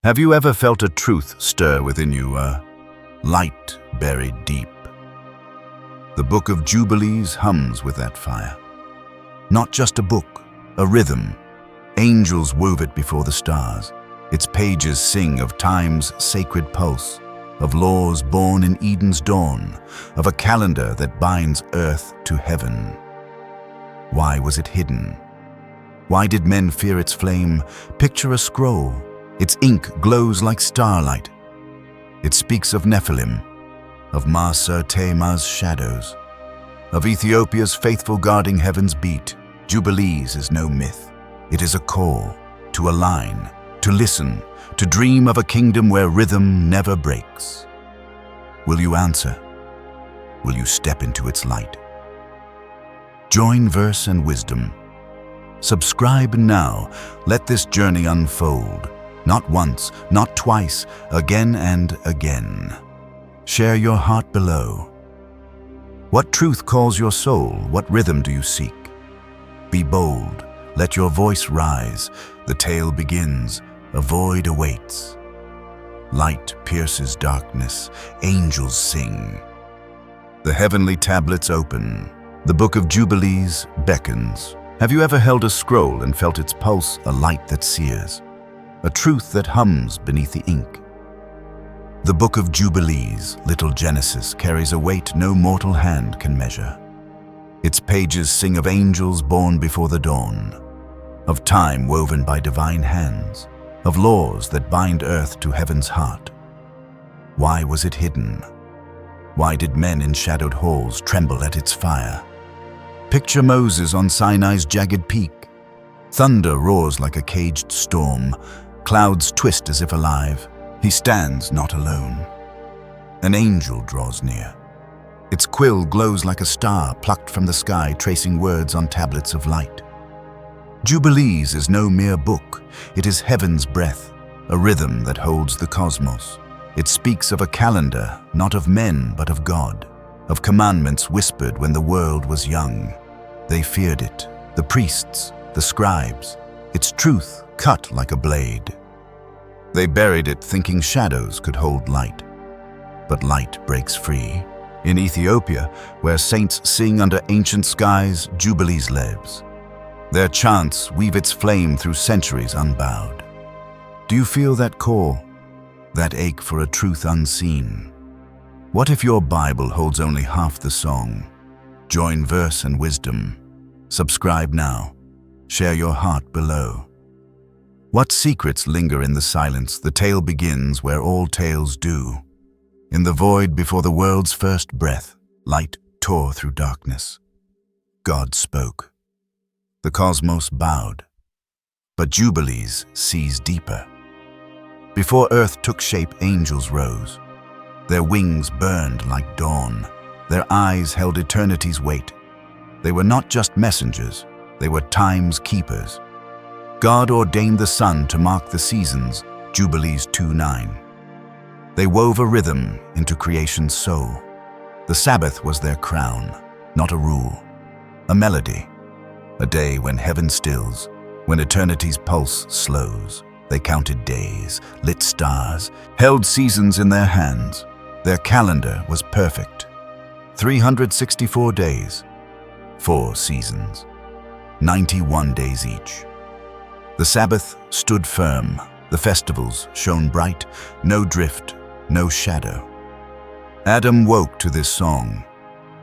Have you ever felt a truth stir within you, a light buried deep? The Book of Jubilees hums with that fire. Not just a book, a rhythm. Angels wove it before the stars. Its pages sing of time's sacred pulse, of laws born in Eden's dawn, of a calendar that binds earth to heaven. Why was it hidden? Why did men fear its flame? Picture a scroll. Its ink glows like starlight. It speaks of Nephilim, of Tema's shadows, of Ethiopia's faithful guarding heaven's beat. Jubilees is no myth. It is a call to align, to listen, to dream of a kingdom where rhythm never breaks. Will you answer? Will you step into its light? Join verse and wisdom. Subscribe now. Let this journey unfold. Not once, not twice, again and again. Share your heart below. What truth calls your soul? What rhythm do you seek? Be bold. Let your voice rise. The tale begins. A void awaits. Light pierces darkness. Angels sing. The heavenly tablets open. The Book of Jubilees beckons. Have you ever held a scroll and felt its pulse, a light that sears? A truth that hums beneath the ink. The Book of Jubilees, little Genesis, carries a weight no mortal hand can measure. Its pages sing of angels born before the dawn, of time woven by divine hands, of laws that bind earth to heaven's heart. Why was it hidden? Why did men in shadowed halls tremble at its fire? Picture Moses on Sinai's jagged peak. Thunder roars like a caged storm. Clouds twist as if alive. He stands not alone. An angel draws near. Its quill glows like a star plucked from the sky, tracing words on tablets of light. Jubilees is no mere book. It is heaven's breath, a rhythm that holds the cosmos. It speaks of a calendar, not of men, but of God, of commandments whispered when the world was young. They feared it, the priests, the scribes, its truth cut like a blade. They buried it thinking shadows could hold light. But light breaks free. In Ethiopia, where saints sing under ancient skies, Jubilees lives. Their chants weave its flame through centuries unbowed. Do you feel that call, that ache for a truth unseen? What if your Bible holds only half the song? Join verse and wisdom. Subscribe now. Share your heart below. What secrets linger in the silence? The tale begins where all tales do. In the void before the world's first breath, light tore through darkness. God spoke. The cosmos bowed. But Jubilees sees deeper. Before earth took shape, angels rose. Their wings burned like dawn. Their eyes held eternity's weight. They were not just messengers. They were time's keepers. God ordained the sun to mark the seasons, Jubilees 2:9. They wove a rhythm into creation's soul. The Sabbath was their crown, not a rule, a melody, a day when heaven stills, when eternity's pulse slows. They counted days, lit stars, held seasons in their hands. Their calendar was perfect. 364 days, 4 seasons, 91 days each. The Sabbath stood firm. The festivals shone bright, no drift, no shadow. Adam woke to this song.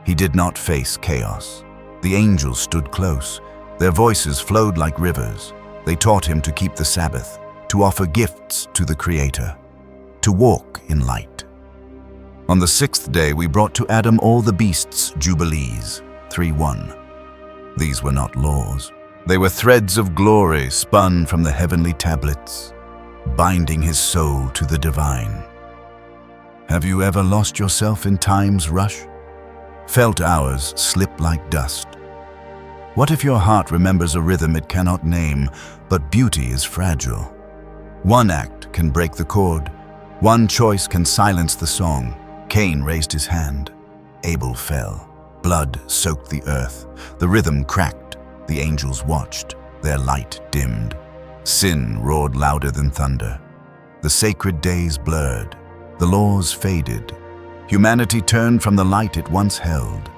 He did not face chaos. The angels stood close. Their voices flowed like rivers. They taught him to keep the Sabbath, to offer gifts to the Creator, to walk in light. On the 6th day we brought to Adam all the beasts, Jubilees 3:1. These were not laws. They were threads of glory spun from the heavenly tablets, binding his soul to the divine. Have you ever lost yourself in time's rush? Felt hours slip like dust? What if your heart remembers a rhythm it cannot name, but beauty is fragile? One act can break the chord. One choice can silence the song. Cain raised his hand. Abel fell. Blood soaked the earth. The rhythm cracked. The angels watched. Their light dimmed. Sin roared louder than thunder. The sacred days blurred, the laws faded. Humanity turned from the light it once held.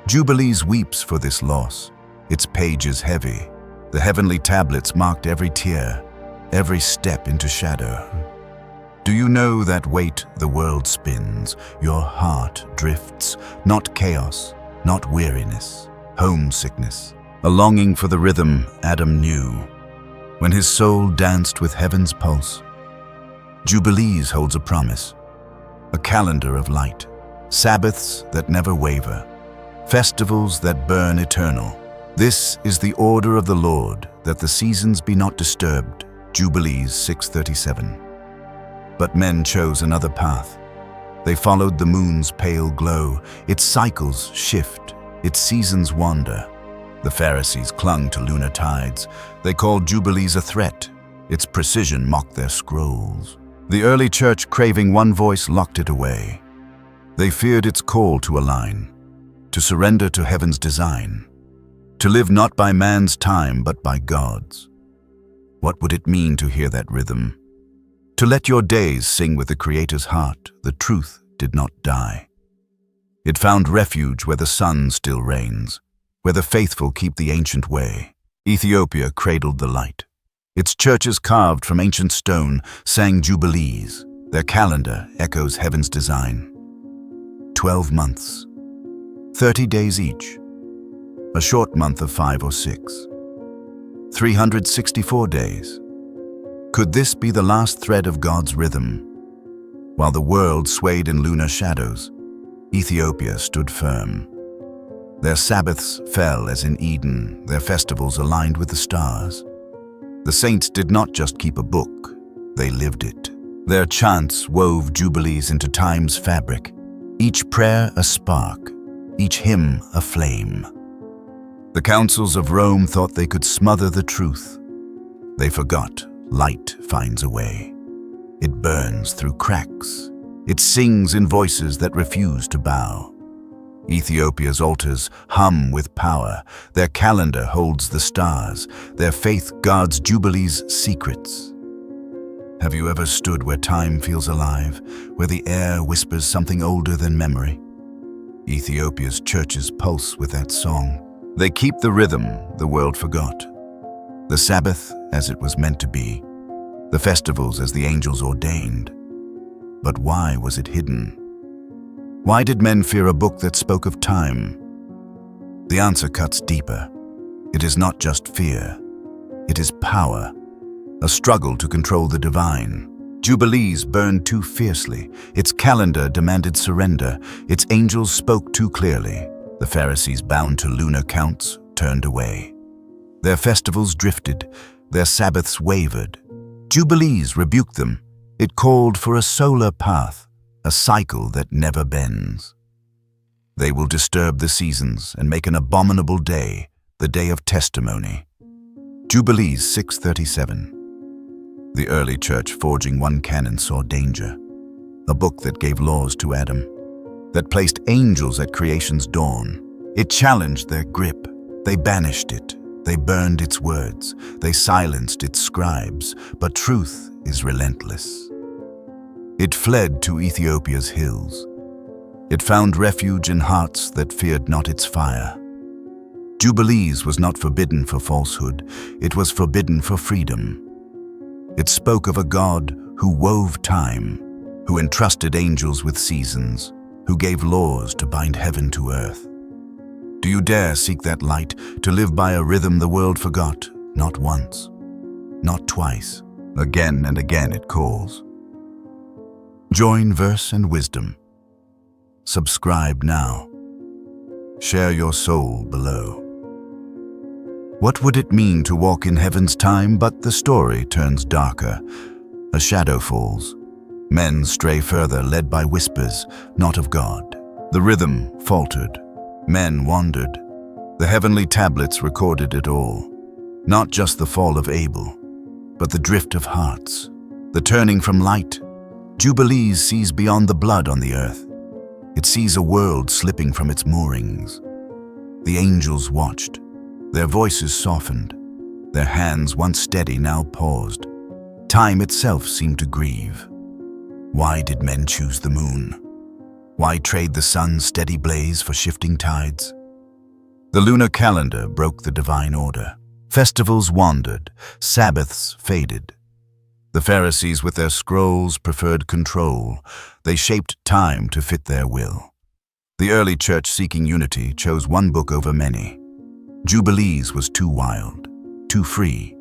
Jubilees weeps for this loss, its pages heavy. The heavenly tablets marked every tear, every step into shadow. Do you know that weight the world spins, your heart drifts, not chaos, not weariness, homesickness, a longing for the rhythm Adam knew, when his soul danced with heaven's pulse. Jubilees holds a promise, a calendar of light, Sabbaths that never waver, festivals that burn eternal. This is the order of the Lord, that the seasons be not disturbed. Jubilees 6:37. But men chose another path. They followed the moon's pale glow. Its cycles shift, its seasons wander. The Pharisees clung to lunar tides. They called Jubilees a threat. Its precision mocked their scrolls. The early church, craving one voice, locked it away. They feared its call to align, to surrender to heaven's design, to live not by man's time but by God's. What would it mean to hear that rhythm? To let your days sing with the Creator's heart. The truth did not die. It found refuge where the sun still reigns, where the faithful keep the ancient way. Ethiopia cradled the light. Its churches carved from ancient stone sang jubilees. Their calendar echoes heaven's design. 12 months, 30 days each, a short month of 5 or 6, 364 days. Could this be the last thread of God's rhythm? While the world swayed in lunar shadows, Ethiopia stood firm. Their Sabbaths fell as in Eden, their festivals aligned with the stars. The saints did not just keep a book, they lived it. Their chants wove jubilees into time's fabric, each prayer a spark, each hymn a flame. The councils of Rome thought they could smother the truth. They forgot light finds a way. It burns through cracks. It sings in voices that refuse to bow. Ethiopia's altars hum with power. Their calendar holds the stars. Their faith guards Jubilee's secrets. Have you ever stood where time feels alive, where the air whispers something older than memory? Ethiopia's churches pulse with that song. They keep the rhythm the world forgot. The Sabbath as it was meant to be, the festivals as the angels ordained. But why was it hidden? Why did men fear a book that spoke of time? The answer cuts deeper. It is not just fear. It is power, a struggle to control the divine. Jubilees burned too fiercely. Its calendar demanded surrender. Its angels spoke too clearly. The Pharisees, bound to lunar counts, turned away. Their festivals drifted. Their Sabbaths wavered. Jubilees rebuked them. It called for a solar path, a cycle that never bends. They will disturb the seasons and make an abominable day, the day of testimony. Jubilees 6:37. The early church, forging one canon, saw danger. A book that gave laws to Adam, that placed angels at creation's dawn. It challenged their grip. They banished it. They burned its words. They silenced its scribes. But truth is relentless. It fled to Ethiopia's hills. It found refuge in hearts that feared not its fire. Jubilees was not forbidden for falsehood. It was forbidden for freedom. It spoke of a God who wove time, who entrusted angels with seasons, who gave laws to bind heaven to earth. Do you dare seek that light, to live by a rhythm the world forgot? Not once, not twice. Again and again it calls. Join verse and wisdom. Subscribe now. Share your soul below. What would it mean to walk in heaven's time? But the story turns darker. A shadow falls. Men stray further, led by whispers, not of God. The rhythm faltered. Men wandered. The heavenly tablets recorded it all. Not just the fall of Abel, but the drift of hearts, the turning from light. Jubilees sees beyond the blood on the earth. It sees a world slipping from its moorings. The angels watched. Their voices softened. Their hands, once steady, now paused. Time itself seemed to grieve. Why did men choose the moon? Why trade the sun's steady blaze for shifting tides? The lunar calendar broke the divine order. Festivals wandered, Sabbaths faded. The Pharisees with their scrolls preferred control. They shaped time to fit their will. The early church, seeking unity, chose one book over many. Jubilees was too wild, too free.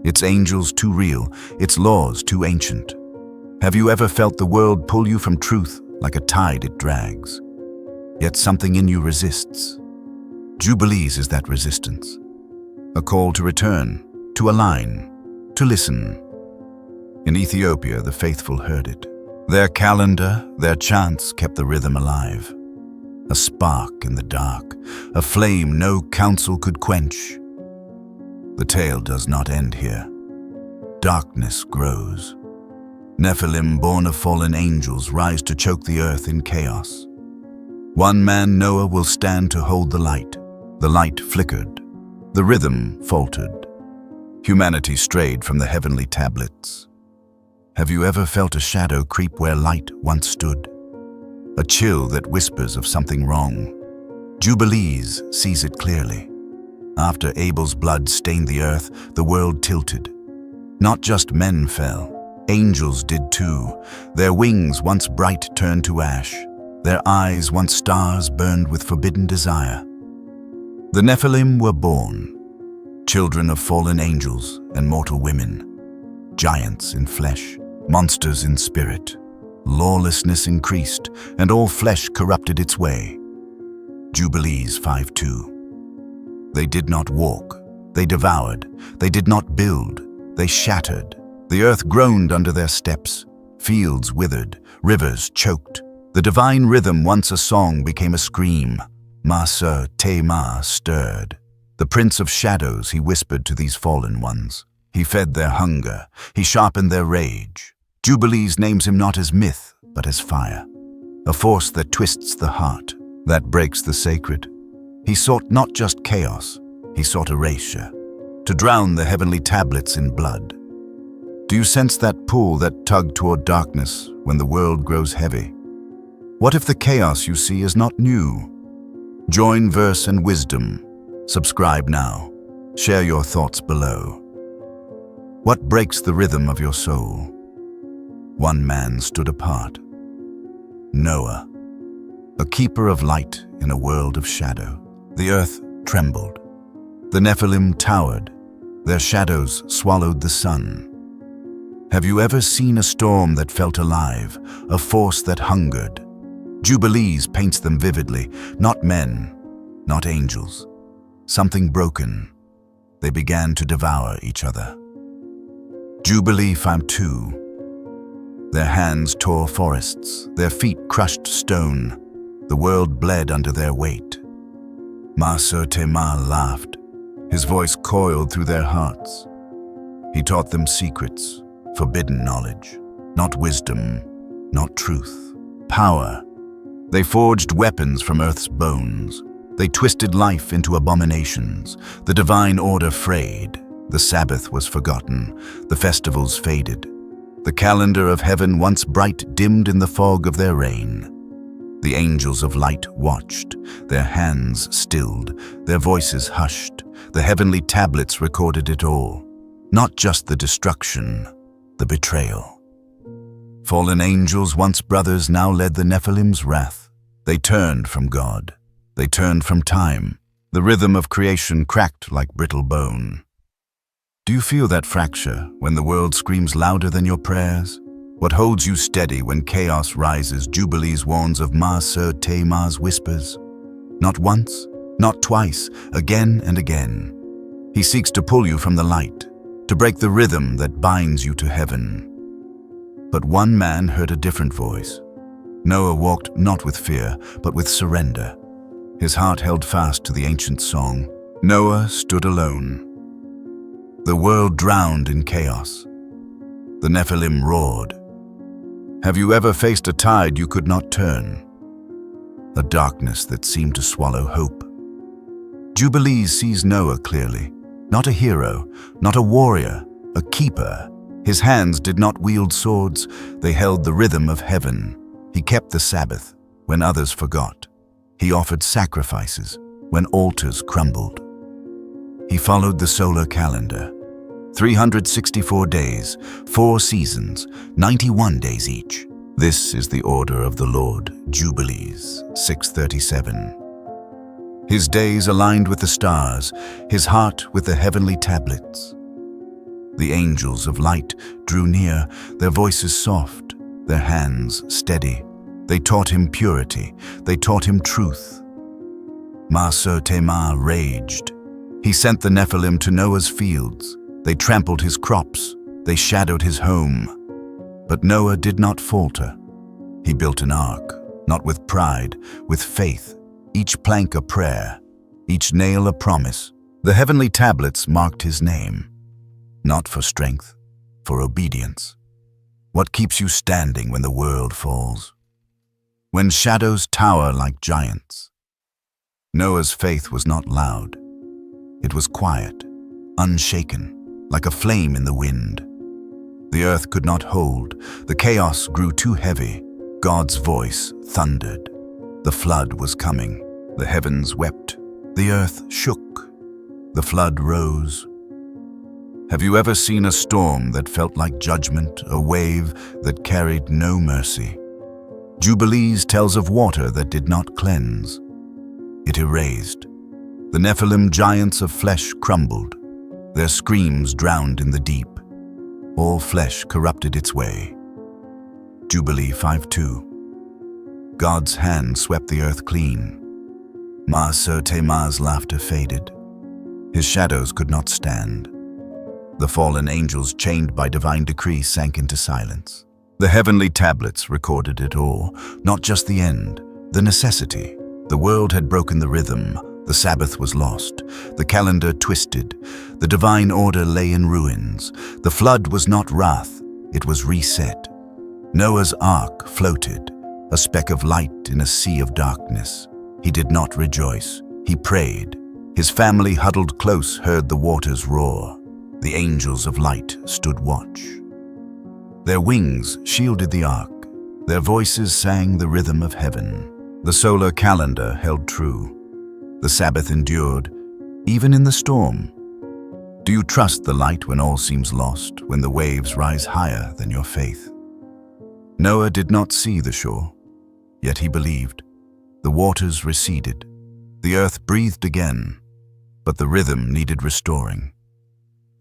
Its angels too real, its laws too ancient. Have you ever felt the world pull you from truth like a tide it drags? Yet something in you resists. Jubilees is that resistance. A call to return, to align, to listen. In Ethiopia, the faithful heard it. Their calendar, their chants kept the rhythm alive. A spark in the dark, a flame no counsel could quench. The tale does not end here. Darkness grows. Nephilim, born of fallen angels, rise to choke the earth in chaos. One man, Noah, will stand to hold the light. The light flickered. The rhythm faltered. Humanity strayed from the heavenly tablets. Have you ever felt a shadow creep where light once stood? A chill that whispers of something wrong. Jubilees sees it clearly. After Abel's blood stained the earth, the world tilted. Not just men fell, angels did too. Their wings, once bright, turned to ash. Their eyes, once stars, burned with forbidden desire. The Nephilim were born, children of fallen angels and mortal women, giants in flesh, monsters in spirit. Lawlessness increased, and all flesh corrupted its way. Jubilees 5:2. They did not walk, they devoured. They did not build, they shattered. The earth groaned under their steps. Fields withered, rivers choked. The divine rhythm, once a song, became a scream. Maser Tema stirred. The Prince of Shadows, he whispered to these fallen ones. He fed their hunger, he sharpened their rage. Jubilees names him not as myth, but as fire. A force that twists the heart, that breaks the sacred. He sought not just chaos, he sought erasure, to drown the heavenly tablets in blood. Do you sense that pull, that tug toward darkness when the world grows heavy? What if the chaos you see is not new? Join verse and wisdom. Subscribe now. Share your thoughts below. What breaks the rhythm of your soul? One man stood apart. Noah, a keeper of light in a world of shadow. The earth trembled. The Nephilim towered. Their shadows swallowed the sun. Have you ever seen a storm that felt alive, a force that hungered? Jubilees paints them vividly, not men, not angels. Something broken. They began to devour each other. Jubilee 5:2. Their hands tore forests, their feet crushed stone. The world bled under their weight. Maser Tema laughed. His voice coiled through their hearts. He taught them secrets, forbidden knowledge, not wisdom, not truth, power. They forged weapons from earth's bones. They twisted life into abominations. The divine order frayed. The Sabbath was forgotten. The festivals faded. The calendar of heaven, once bright, dimmed in the fog of their reign. The angels of light watched, their hands stilled, their voices hushed. The heavenly tablets recorded it all. Not just the destruction, the betrayal. Fallen angels, once brothers, now led the Nephilim's wrath. They turned from God. They turned from time. The rhythm of creation cracked like brittle bone. Do you feel that fracture when the world screams louder than your prayers? What holds you steady when chaos rises? Jubilees warns of Maser Tema's whispers. Not once, not twice, again and again. He seeks to pull you from the light, to break the rhythm that binds you to heaven. But one man heard a different voice. Noah walked not with fear, but with surrender. His heart held fast to the ancient song. Noah stood alone. The world drowned in chaos. The Nephilim roared. Have you ever faced a tide you could not turn? A darkness that seemed to swallow hope. Jubilees sees Noah clearly. Not a hero, not a warrior, a keeper. His hands did not wield swords, they held the rhythm of heaven. He kept the Sabbath when others forgot. He offered sacrifices when altars crumbled. He followed the solar calendar. 364 days, 4 seasons, 91 days each. This is the order of the Lord, Jubilees, 637. His days aligned with the stars, his heart with the heavenly tablets. The angels of light drew near, their voices soft, their hands steady. They taught him purity, they taught him truth. Tema raged. He sent the Nephilim to Noah's fields. They trampled his crops, they shadowed his home. But Noah did not falter. He built an ark, not with pride, with faith, each plank a prayer, each nail a promise. The heavenly tablets marked his name, not for strength, for obedience. What keeps you standing when the world falls? When shadows tower like giants? Noah's faith was not loud. It was quiet, unshaken, like a flame in the wind. The earth could not hold. The chaos grew too heavy. God's voice thundered. The flood was coming. The heavens wept. The earth shook. The flood rose. Have you ever seen a storm that felt like judgment, a wave that carried no mercy? Jubilees tells of water that did not cleanse. It erased. The Nephilim giants of flesh crumbled. Their screams drowned in the deep. All flesh corrupted its way. Jubilee 5:2. God's hand swept the earth clean. Tema's laughter faded. His shadows could not stand. The fallen angels, chained by divine decree, sank into silence. The heavenly tablets recorded it all, not just the end, the necessity. The world had broken the rhythm. The Sabbath was lost. The calendar twisted. The divine order lay in ruins. The flood was not wrath, it was reset. Noah's ark floated, a speck of light in a sea of darkness. He did not rejoice. He prayed. His family, huddled close, heard the waters roar. The angels of light stood watch. Their wings shielded the ark. Their voices sang the rhythm of heaven. The solar calendar held true. The Sabbath endured, even in the storm. Do you trust the light when all seems lost, when the waves rise higher than your faith? Noah did not see the shore, yet he believed. The waters receded. The earth breathed again, but the rhythm needed restoring.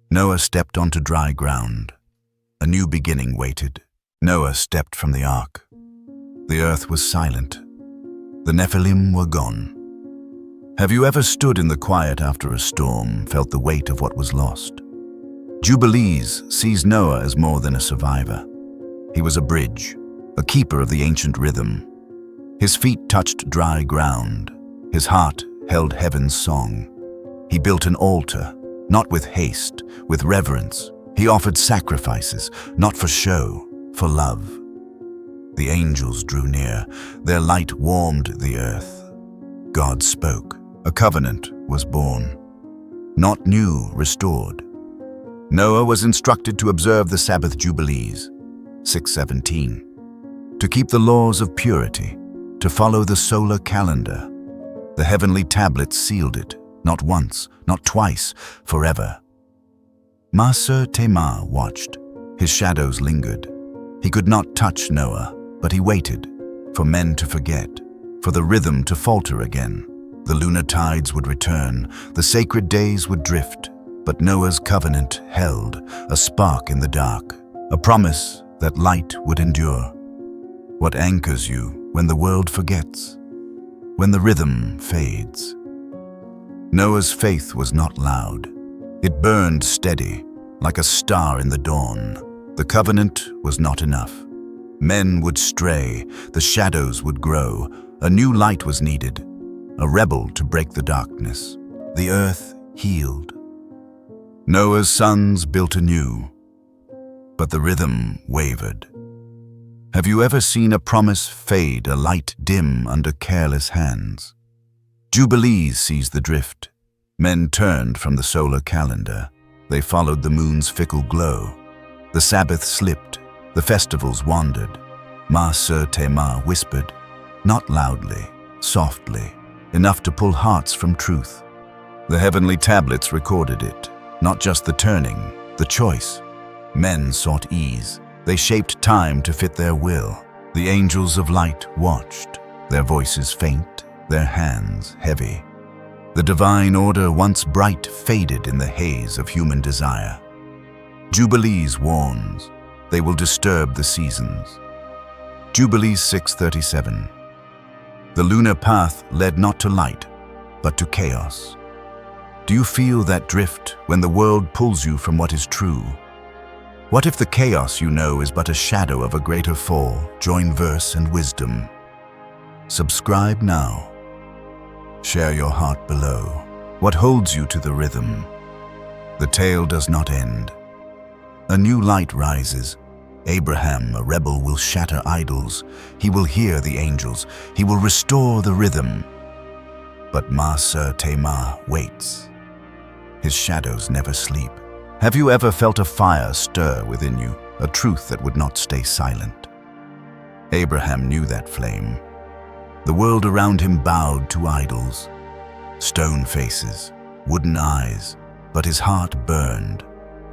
Noah stepped onto dry ground. A new beginning waited. Noah stepped from the ark. The earth was silent. The Nephilim were gone. Have you ever stood in the quiet after a storm, felt the weight of what was lost? Jubilees sees Noah as more than a survivor. He was a bridge, a keeper of the ancient rhythm. His feet touched dry ground. His heart held heaven's song. He built an altar, not with haste, with reverence. He offered sacrifices, not for show, for love. The angels drew near. Their light warmed the earth. God spoke. A covenant was born. Not new, restored. Noah was instructed to observe the Sabbath Jubilees, 617. To keep the laws of purity, to follow the solar calendar. The heavenly tablets sealed it, not once, not twice, forever. Tema watched. His shadows lingered. He could not touch Noah, but he waited, for men to forget, for the rhythm to falter again. The lunar tides would return, the sacred days would drift, but Noah's covenant held, a spark in the dark, a promise that light would endure. What anchors you when the world forgets, when the rhythm fades? Noah's faith was not loud. It burned steady, like a star in the dawn. The covenant was not enough. Men would stray, the shadows would grow, a new light was needed, a rebel to break the darkness. The earth healed. Noah's sons built anew, but the rhythm wavered. Have you ever seen a promise fade, a light dim under careless hands? Jubilees sees the drift. Men turned from the solar calendar. They followed the moon's fickle glow. The Sabbath slipped, the festivals wandered. Ma Ser Tema whispered, not loudly, softly, enough to pull hearts from truth. The heavenly tablets recorded it, not just the turning, the choice. Men sought ease. They shaped time to fit their will. The angels of light watched, their voices faint, their hands heavy. The divine order, once bright, faded in the haze of human desire. Jubilees warns, they will disturb the seasons. Jubilees 6:37. The lunar path led not to light, but to chaos. Do you feel that drift when the world pulls you from what is true? What if the chaos you know is but a shadow of a greater fall? Join verse and wisdom. Subscribe now. Share your heart below. What holds you to the rhythm? The tale does not end. A new light rises. Abraham, a rebel, will shatter idols. He will hear the angels. He will restore the rhythm. But Ma Ser Tema waits. His shadows never sleep. Have you ever felt a fire stir within you, a truth that would not stay silent? Abraham knew that flame. The world around him bowed to idols, stone faces, wooden eyes, but his heart burned.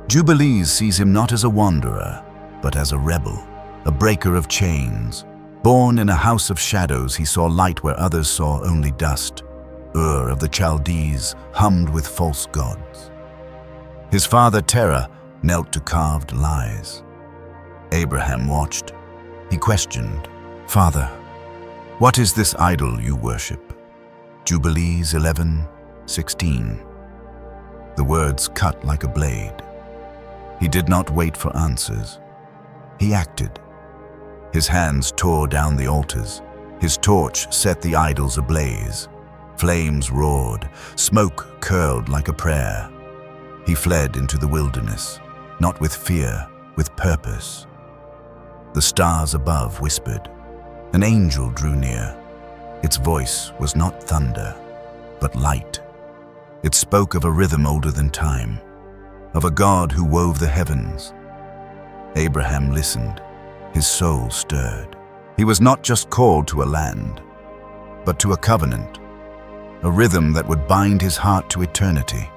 Jubilees sees him not as a wanderer, but as a rebel, a breaker of chains. Born in a house of shadows, he saw light where others saw only dust. Ur of the Chaldees hummed with false gods. His father Terah knelt to carved lies. Abraham watched. He questioned, "Father, what is this idol you worship?" Jubilees 11:16. The words cut like a blade. He did not wait for answers. He acted. His hands tore down the altars. His torch set the idols ablaze. Flames roared. Smoke curled like a prayer. He fled into the wilderness, not with fear, with purpose. The stars above whispered. An angel drew near. Its voice was not thunder, but light. It spoke of a rhythm older than time, of a God who wove the heavens. Abraham listened. His soul stirred. He was not just called to a land, but to a covenant, a rhythm that would bind his heart to eternity.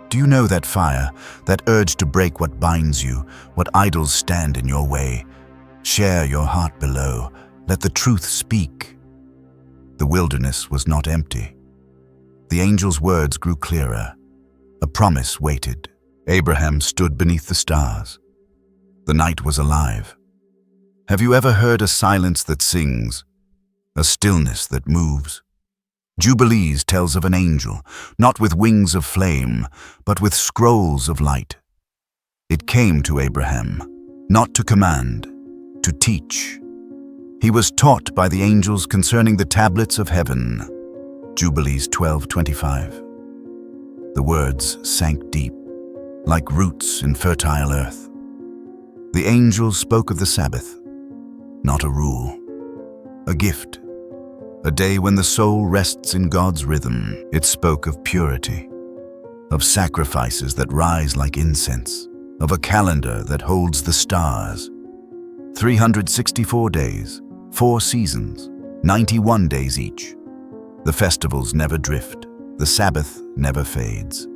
Do you know that fire, that urge to break what binds you, what idols stand in your way? Share your heart below. Let the truth speak. The wilderness was not empty. The angel's words grew clearer. A promise waited. Abraham stood beneath the stars. The night was alive. Have you ever heard a silence that sings, a stillness that moves? Jubilees tells of an angel, not with wings of flame, but with scrolls of light. It came to Abraham, not to command, to teach. He was taught by the angels concerning the tablets of heaven. Jubilees 12:25. The words sank deep, like roots in fertile earth. The angels spoke of the Sabbath, not a rule, a gift, a day when the soul rests in God's rhythm. It spoke of purity, of sacrifices that rise like incense, of a calendar that holds the stars. 364 days, 4 seasons, 91 days each. The festivals never drift, the Sabbath never fades.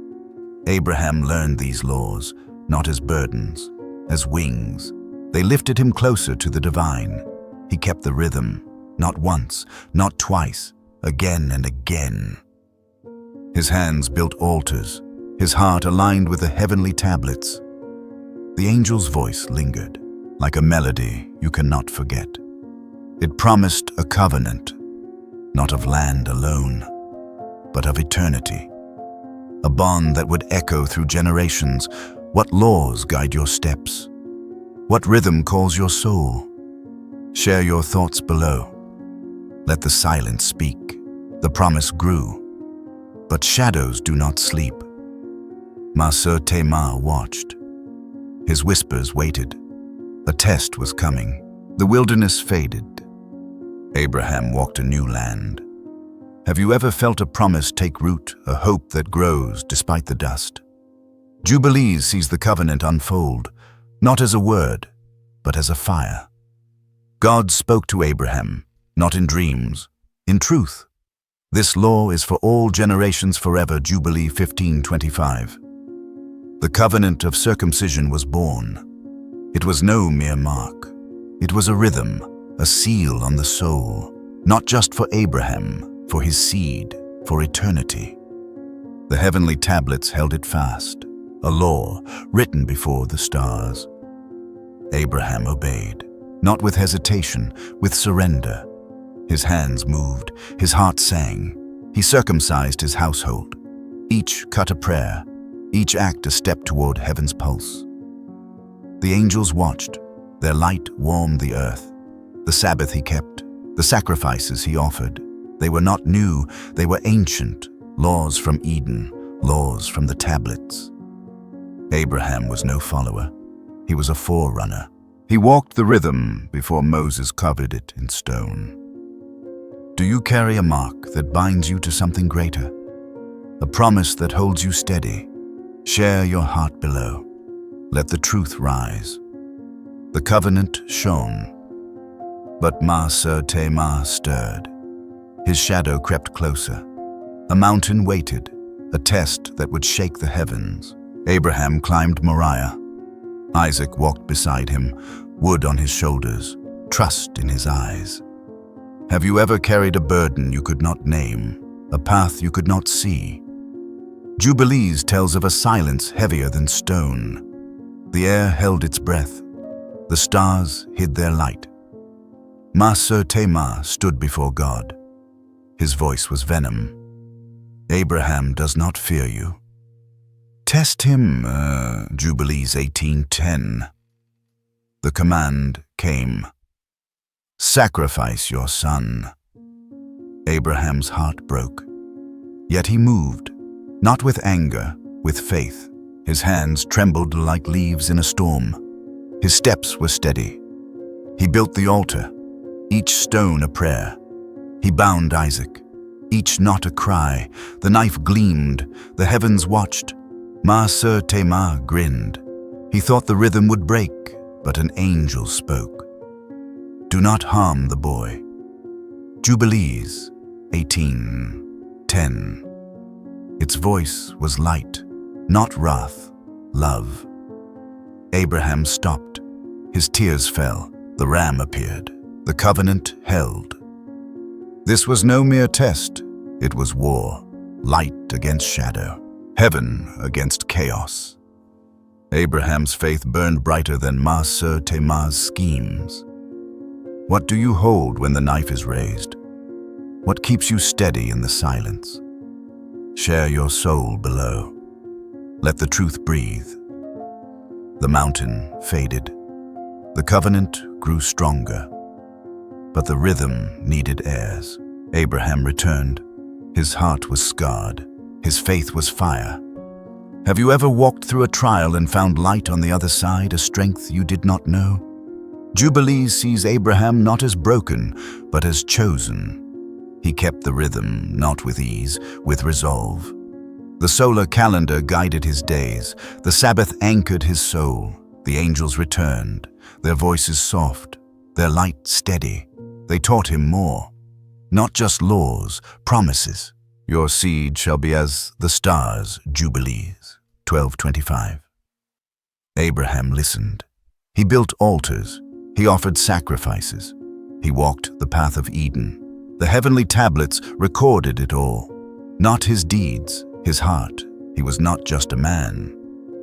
Abraham learned these laws, not as burdens, as wings. They lifted him closer to the divine. He kept the rhythm, not once, not twice, again and again. His hands built altars, his heart aligned with the heavenly tablets. The angel's voice lingered, like a melody you cannot forget. It promised a covenant, not of land alone, but of eternity. A bond that would echo through generations. What laws guide your steps? What rhythm calls your soul? Share your thoughts below. Let the silence speak. The promise grew, but shadows do not sleep. Ma Ser Tema watched. His whispers waited. A test was coming. The wilderness faded. Abraham walked a new land. Have you ever felt a promise take root, a hope that grows despite the dust? Jubilees sees the covenant unfold, not as a word, but as a fire. God spoke to Abraham, not in dreams, in truth. This law is for all generations forever. Jubilee 15:25. The covenant of circumcision was born. It was no mere mark. It was a rhythm, a seal on the soul, not just for Abraham, for his seed, for eternity. The heavenly tablets held it fast, a law written before the stars. Abraham obeyed, not with hesitation, with surrender. His hands moved, his heart sang. He circumcised his household. Each cut a prayer, each act a step toward heaven's pulse. The angels watched, their light warmed the earth. The Sabbath he kept, the sacrifices he offered. They were not new, they were ancient, laws from Eden, laws from the tablets. Abraham was no follower. He was a forerunner. He walked the rhythm before Moses covered it in stone. Do you carry a mark that binds you to something greater? A promise that holds you steady? Share your heart below. Let the truth rise. The covenant shone, but Ma stirred. His shadow crept closer. A mountain waited, a test that would shake the heavens. Abraham climbed Moriah. Isaac walked beside him, wood on his shoulders, trust in his eyes. Have you ever carried a burden you could not name, a path you could not see? Jubilees tells of a silence heavier than stone. The air held its breath. The stars hid their light. Ma stood before God. His voice was venom. Abraham does not fear you. Test him, Jubilees 18:10. The command came. Sacrifice your son. Abraham's heart broke. Yet he moved, not with anger, with faith. His hands trembled like leaves in a storm. His steps were steady. He built the altar, each stone a prayer. He bound Isaac, each knot a cry. The knife gleamed, the heavens watched. Ma grinned. He thought the rhythm would break, but an angel spoke. Do not harm the boy. Jubilees 18:10. Its voice was light, not wrath, love. Abraham stopped. His tears fell. The ram appeared. The covenant held. This was no mere test. It was war, light against shadow, heaven against chaos. Abraham's faith burned brighter than Ma's schemes. What do you hold when the knife is raised? What keeps you steady in the silence? Share your soul below. Let the truth breathe. The mountain faded. The covenant grew stronger. But the rhythm needed heirs. Abraham returned. His heart was scarred. His faith was fire. Have you ever walked through a trial and found light on the other side, a strength you did not know? Jubilees sees Abraham not as broken, but as chosen. He kept the rhythm, not with ease, with resolve. The solar calendar guided his days. The Sabbath anchored his soul. The angels returned, their voices soft, their light steady. They taught him more. Not just laws, promises. Your seed shall be as the stars, Jubilees 12:25. Abraham listened. He built altars. He offered sacrifices. He walked the path of Eden. The heavenly tablets recorded it all. Not his deeds, his heart. He was not just a man.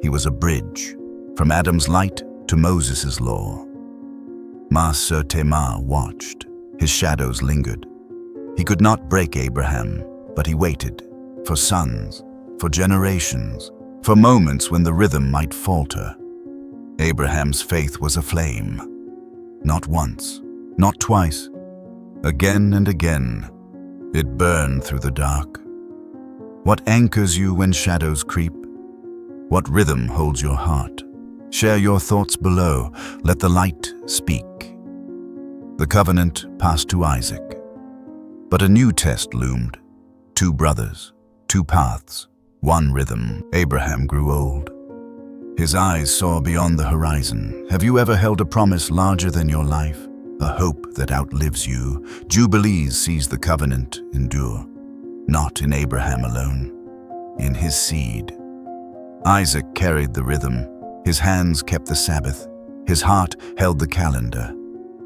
He was a bridge, from Adam's light to Moses' law. Ma watched. His shadows lingered. He could not break Abraham, but he waited, for sons, for generations, for moments when the rhythm might falter. Abraham's faith was a flame. Not once, not twice. Again and again, it burned through the dark. What anchors you when shadows creep? What rhythm holds your heart? Share your thoughts below. Let the light speak. The covenant passed to Isaac. But a new test loomed. 2 brothers, 2 paths, 1 rhythm. Abraham grew old. His eyes saw beyond the horizon. Have you ever held a promise larger than your life? A hope that outlives you? Jubilees sees the covenant endure. Not in Abraham alone, in his seed. Isaac carried the rhythm. His hands kept the Sabbath. His heart held the calendar.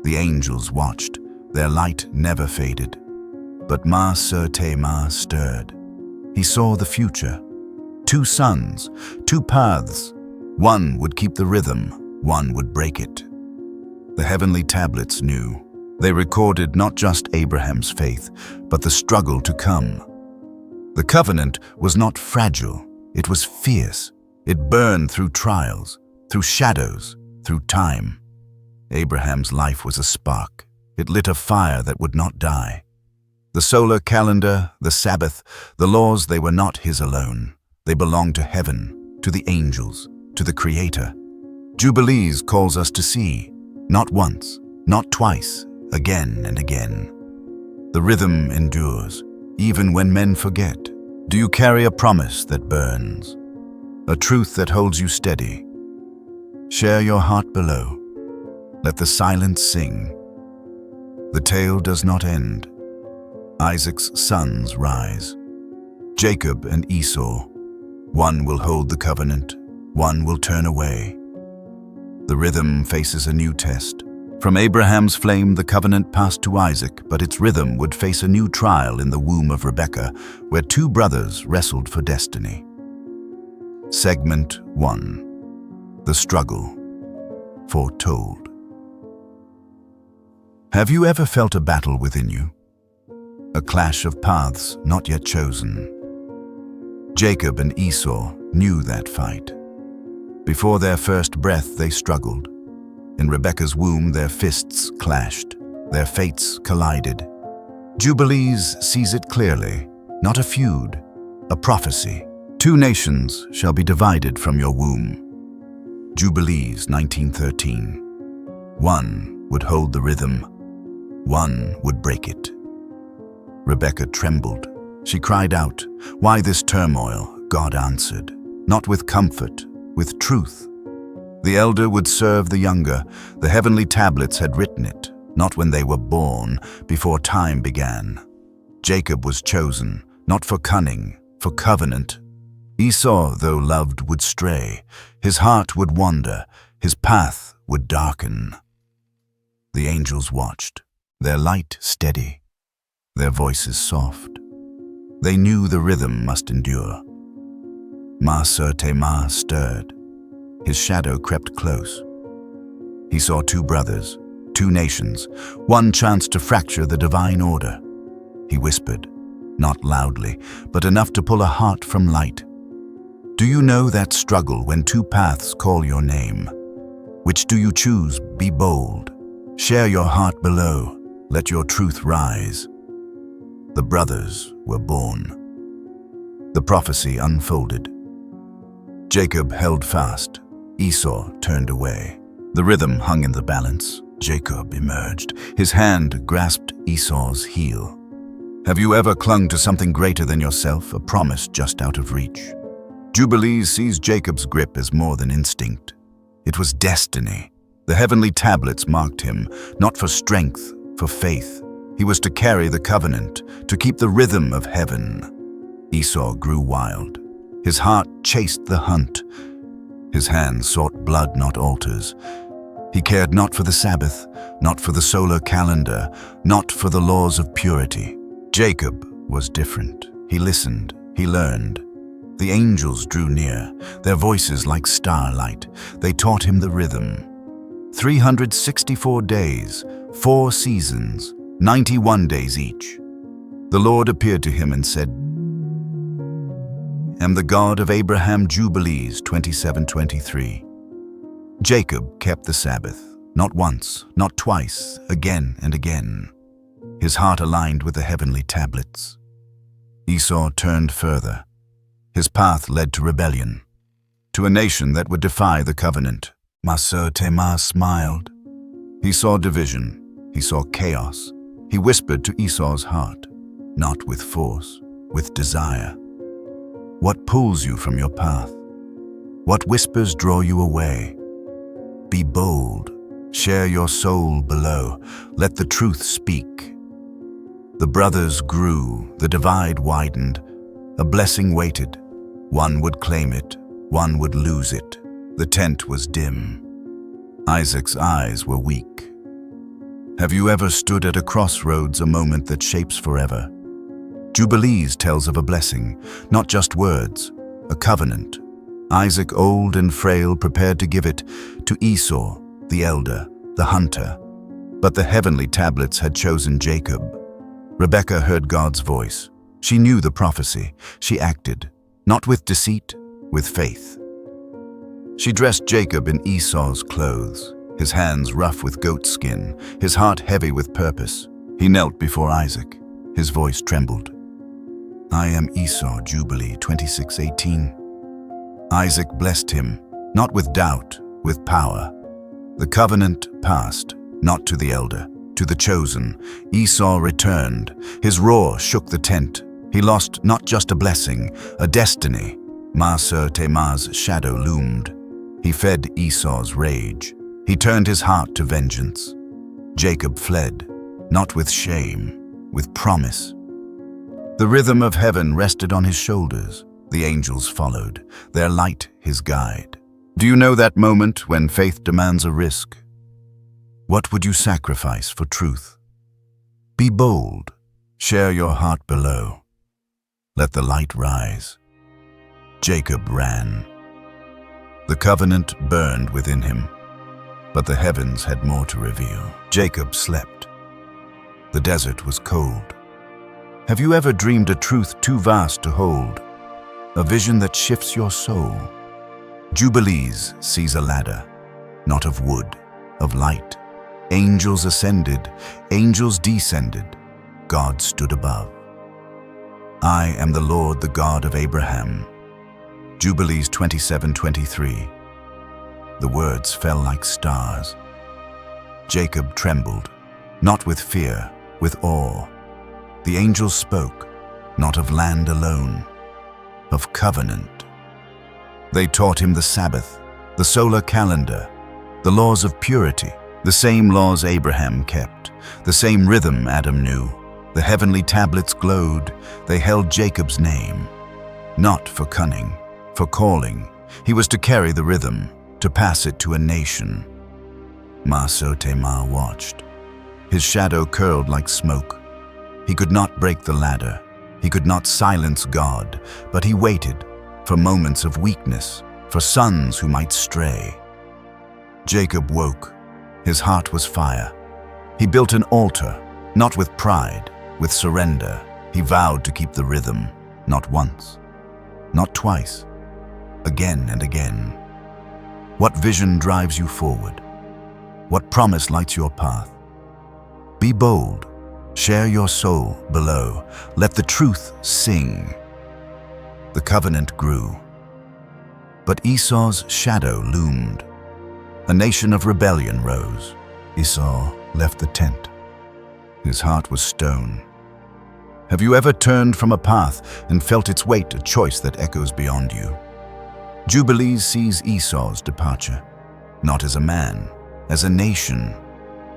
The angels watched. Their light never faded. But Ma stirred. He saw the future. 2 sons, 2 paths. One would keep the rhythm, one would break it. The heavenly tablets knew. They recorded not just Abraham's faith, but the struggle to come. The covenant was not fragile, it was fierce. It burned through trials, through shadows, through time. Abraham's life was a spark. It lit a fire that would not die. The solar calendar, the Sabbath, the laws, they were not his alone. They belonged to heaven, to the angels, to the Creator. Jubilees calls us to see, not once, not twice, again and again. The rhythm endures, even when men forget. Do you carry a promise that burns? A truth that holds you steady? Share your heart below. Let the silence sing. The tale does not end. Isaac's sons rise. Jacob and Esau. One will hold the covenant, one will turn away. The rhythm faces a new test. From Abraham's flame, the covenant passed to Isaac, but its rhythm would face a new trial in the womb of Rebekah, where 2 brothers wrestled for destiny. Segment 1. The Struggle. Foretold. Have you ever felt a battle within you? A clash of paths not yet chosen. Jacob and Esau knew that fight. Before their first breath, they struggled. In Rebekah's womb, their fists clashed. Their fates collided. Jubilees sees it clearly, not a feud, a prophecy. 2 nations shall be divided from your womb. Jubilees 1913. One would hold the rhythm. One would break it. Rebekah trembled. She cried out, "Why this turmoil?" God answered, "Not with comfort, with truth." The elder would serve the younger. The heavenly tablets had written it, not when they were born, before time began. Jacob was chosen, not for cunning, for covenant. Esau, though loved, would stray. His heart would wander. His path would darken. The angels watched, their light steady, their voices soft. They knew the rhythm must endure. Ma stirred. His shadow crept close. He saw 2 brothers, 2 nations, one chance to fracture the divine order. He whispered, not loudly, but enough to pull a heart from light. Do you know that struggle when 2 paths call your name? Which do you choose? Be bold. Share your heart below. Let your truth rise. The brothers were born. The prophecy unfolded. Jacob held fast. Esau turned away. The rhythm hung in the balance. Jacob emerged. His hand grasped Esau's heel. Have you ever clung to something greater than yourself, a promise just out of reach? Jubilees sees Jacob's grip as more than instinct. It was destiny. The heavenly tablets marked him, not for strength, for faith. He was to carry the covenant, to keep the rhythm of heaven. Esau grew wild. His heart chased the hunt. His hands sought blood, not altars. He cared not for the Sabbath, not for the solar calendar, not for the laws of purity. Jacob was different. He listened, he learned. The angels drew near, their voices like starlight. They taught him the rhythm. 364 days, 4 seasons, 91 days each. The Lord appeared to him and said, "Am the God of Abraham." Jubilees 27:23. Jacob kept the Sabbath, not once, not twice, again and again. His heart aligned with the heavenly tablets. Esau turned further. His path led to rebellion, to a nation that would defy the covenant. Ma smiled. He saw division. He saw chaos. He whispered to Esau's heart, not with force, with desire. What pulls you from your path? What whispers draw you away? Be bold. Share your soul below. Let the truth speak. The brothers grew, the divide widened. A blessing waited. One would claim it, one would lose it. The tent was dim. Isaac's eyes were weak. Have you ever stood at a crossroads, a moment that shapes forever? Jubilees tells of a blessing, not just words, a covenant. Isaac, old and frail, prepared to give it to Esau, the elder, the hunter. But the heavenly tablets had chosen Jacob. Rebekah heard God's voice. She knew the prophecy. She acted, not with deceit, with faith. She dressed Jacob in Esau's clothes, his hands rough with goat skin, his heart heavy with purpose. He knelt before Isaac. His voice trembled. I am Esau, Jubilee 26:18. Isaac blessed him, not with doubt, with power. The covenant passed, not to the elder, to the chosen. Esau returned. His roar shook the tent. He lost not just a blessing, a destiny. Maser Temar's shadow loomed. He fed Esau's rage. He turned his heart to vengeance. Jacob fled, not with shame, with promise. The rhythm of heaven rested on his shoulders. The angels followed, their light his guide. Do you know that moment when faith demands a risk? What would you sacrifice for truth? Be bold. Share your heart below. Let the light rise. Jacob ran. The covenant burned within him, but the heavens had more to reveal. Jacob slept. The desert was cold. Have you ever dreamed a truth too vast to hold? A vision that shifts your soul. Jubilees sees a ladder, not of wood, of light. Angels ascended, angels descended. God stood above. I am the Lord, the God of Abraham. Jubilees 27:23. The words fell like stars. Jacob trembled, not with fear, with awe. The angels spoke, not of land alone, of covenant. They taught him the Sabbath, the solar calendar, the laws of purity, the same laws Abraham kept, the same rhythm Adam knew. The heavenly tablets glowed. They held Jacob's name, not for cunning, for calling. He was to carry the rhythm, to pass it to a nation. Maser Temar watched. His shadow curled like smoke. He could not break the ladder. He could not silence God, but he waited for moments of weakness, for sons who might stray. Jacob woke. His heart was fire. He built an altar, not with pride, with surrender. He vowed to keep the rhythm, not once, not twice, again and again. What vision drives you forward? What promise lights your path? Be bold. Share your soul below. Let the truth sing. The covenant grew. But Esau's shadow loomed. A nation of rebellion rose. Esau left the tent. His heart was stone. Have you ever turned from a path and felt its weight, a choice that echoes beyond you? Jubilees sees Esau's departure, not as a man, as a nation.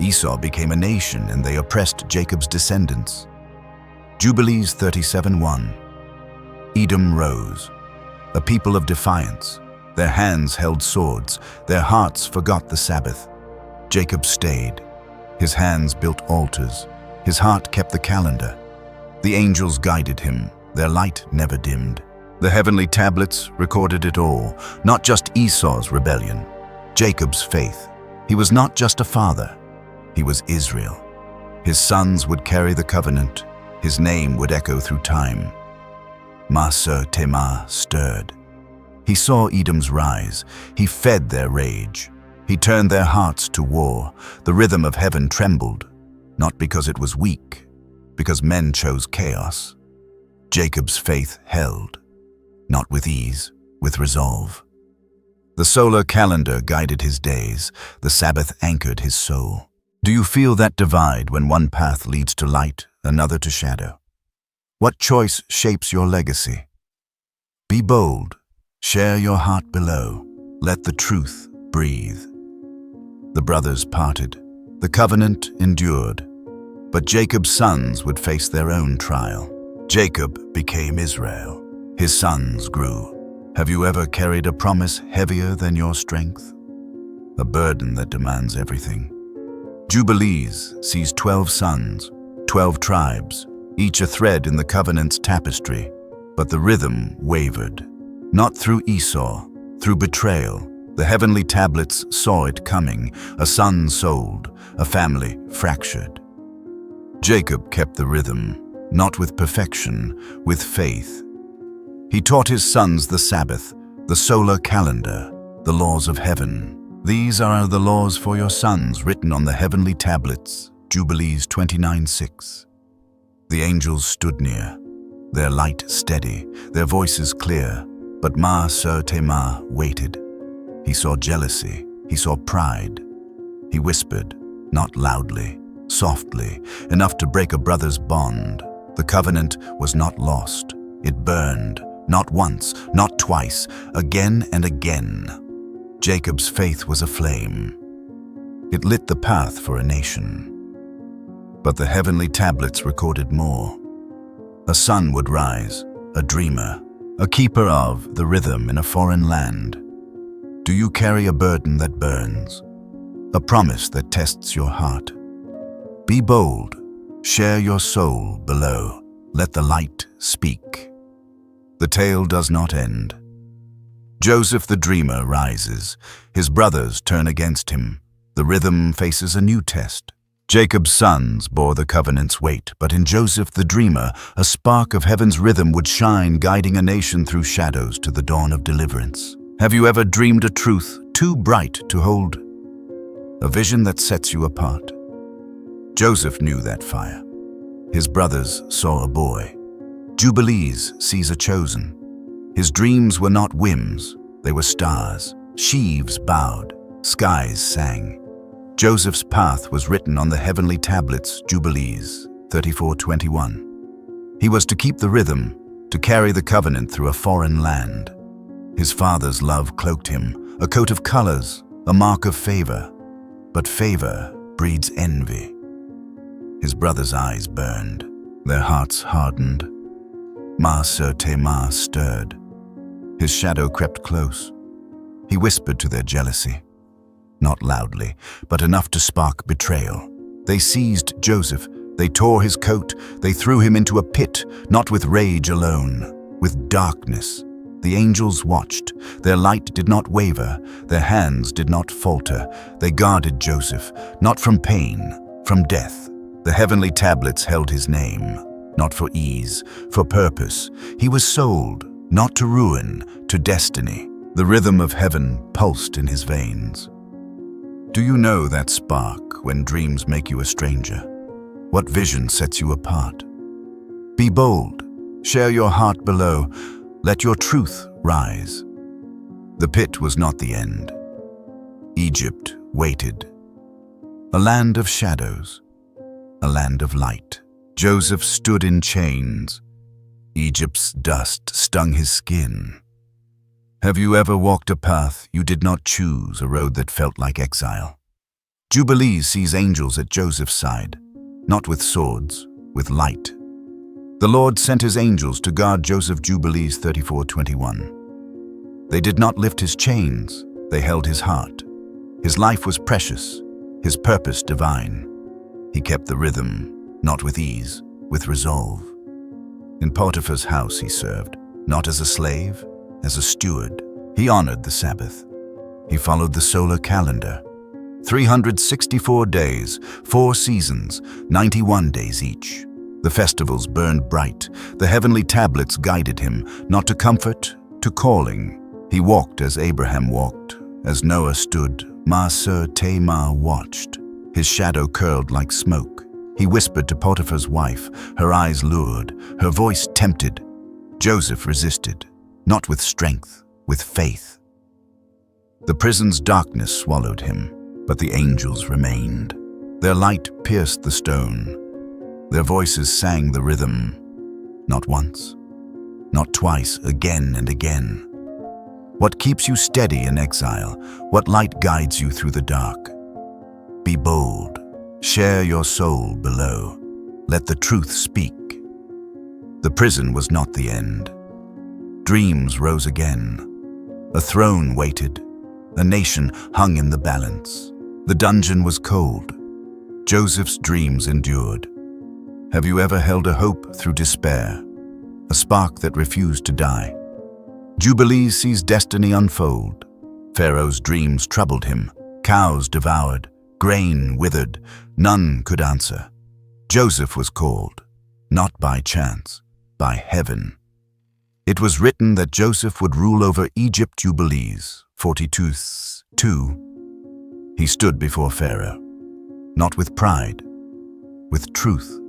Esau became a nation and they oppressed Jacob's descendants. Jubilees 37:1. Edom rose, a people of defiance. Their hands held swords, their hearts forgot the Sabbath. Jacob stayed. His hands built altars, his heart kept the calendar. The angels guided him, their light never dimmed. The heavenly tablets recorded it all, not just Esau's rebellion, Jacob's faith. He was not just a father, he was Israel. His sons would carry the covenant, his name would echo through time. Maser Temar stirred. He saw Edom's rise, he fed their rage. He turned their hearts to war. The rhythm of heaven trembled, not because it was weak, because men chose chaos. Jacob's faith held, not with ease, with resolve. The solar calendar guided his days, the Sabbath anchored his soul. Do you feel that divide when one path leads to light, another to shadow? What choice shapes your legacy? Be bold. Share your heart below. Let the truth breathe. The brothers parted. The covenant endured. But Jacob's sons would face their own trial. Jacob became Israel. His sons grew. Have you ever carried a promise heavier than your strength? A burden that demands everything. Jubilees sees 12 sons, 12 tribes, each a thread in the covenant's tapestry. But the rhythm wavered. Not through Esau, through betrayal. The heavenly tablets saw it coming, a son sold, a family fractured. Jacob kept the rhythm, not with perfection, with faith. He taught his sons the Sabbath, the solar calendar, the laws of heaven. These are the laws for your sons written on the heavenly tablets, Jubilees 29:6. The angels stood near, their light steady, their voices clear, but Ma-Ser-Tema waited. He saw jealousy, he saw pride. He whispered, not loudly, softly, enough to break a brother's bond. The covenant was not lost. It burned, not once, not twice, again and again. Jacob's faith was a flame. It lit the path for a nation. But the heavenly tablets recorded more. A son would rise, a dreamer, a keeper of the rhythm in a foreign land. Do you carry a burden that burns? A promise that tests your heart? Be bold. Share your soul below. Let the light speak. The tale does not end. Joseph the dreamer rises. His brothers turn against him. The rhythm faces a new test. Jacob's sons bore the covenant's weight, but in Joseph the dreamer, a spark of heaven's rhythm would shine, guiding a nation through shadows to the dawn of deliverance. Have you ever dreamed a truth too bright to hold? A vision that sets you apart? Joseph knew that fire. His brothers saw a boy. Jubilees sees a chosen. His dreams were not whims, they were stars. Sheaves bowed, skies sang. Joseph's path was written on the heavenly tablets, Jubilees 34:21. He was to keep the rhythm, to carry the covenant through a foreign land. His father's love cloaked him, a coat of colors, a mark of favor. But favor breeds envy. His brothers' eyes burned, their hearts hardened. Ma-Ser-Tema stirred. His shadow crept close. He whispered to their jealousy. Not loudly, but enough to spark betrayal. They seized Joseph, they tore his coat, they threw him into a pit, not with rage alone, with darkness. The angels watched. Their light did not waver, their hands did not falter. They guarded Joseph, not from pain, from death. The heavenly tablets held his name, not for ease, for purpose. He was sold, not to ruin, to destiny. The rhythm of heaven pulsed in his veins. Do you know that spark when dreams make you a stranger? What vision sets you apart? Be bold. Share your heart below. Let your truth rise. The pit was not the end. Egypt waited. A land of shadows, a land of light. Joseph stood in chains. Egypt's dust stung his skin. Have you ever walked a path you did not choose, a road that felt like exile? Jubilees sees angels at Joseph's side, not with swords, with light. The Lord sent his angels to guard Joseph, Jubilees 34:21. They did not lift his chains, they held his heart. His life was precious, his purpose divine. He kept the rhythm, not with ease, with resolve. In Potiphar's house he served, not as a slave, as a steward. He honored the Sabbath. He followed the solar calendar. 364 days, 4 seasons, 91 days each. The festivals burned bright. The heavenly tablets guided him, not to comfort, to calling. He walked as Abraham walked, as Noah stood. Ma-Ser-Tema watched. His shadow curled like smoke. He whispered to Potiphar's wife. Her eyes lured, her voice tempted. Joseph resisted, not with strength, with faith. The prison's darkness swallowed him, but the angels remained. Their light pierced the stone. Their voices sang the rhythm, not once, not twice, again and again. What keeps you steady in exile? What light guides you through the dark? Be bold. Share your soul below. Let the truth speak. The prison was not the end. Dreams rose again. A throne waited. A nation hung in the balance. The dungeon was cold. Joseph's dreams endured. Have you ever held a hope through despair? A spark that refused to die? Jubilees sees destiny unfold. Pharaoh's dreams troubled him. Cows devoured. Grain withered. None could answer. Joseph was called, not by chance, by heaven. It was written that Joseph would rule over Egypt. Jubilees 42:2. He stood before Pharaoh, not with pride, with truth.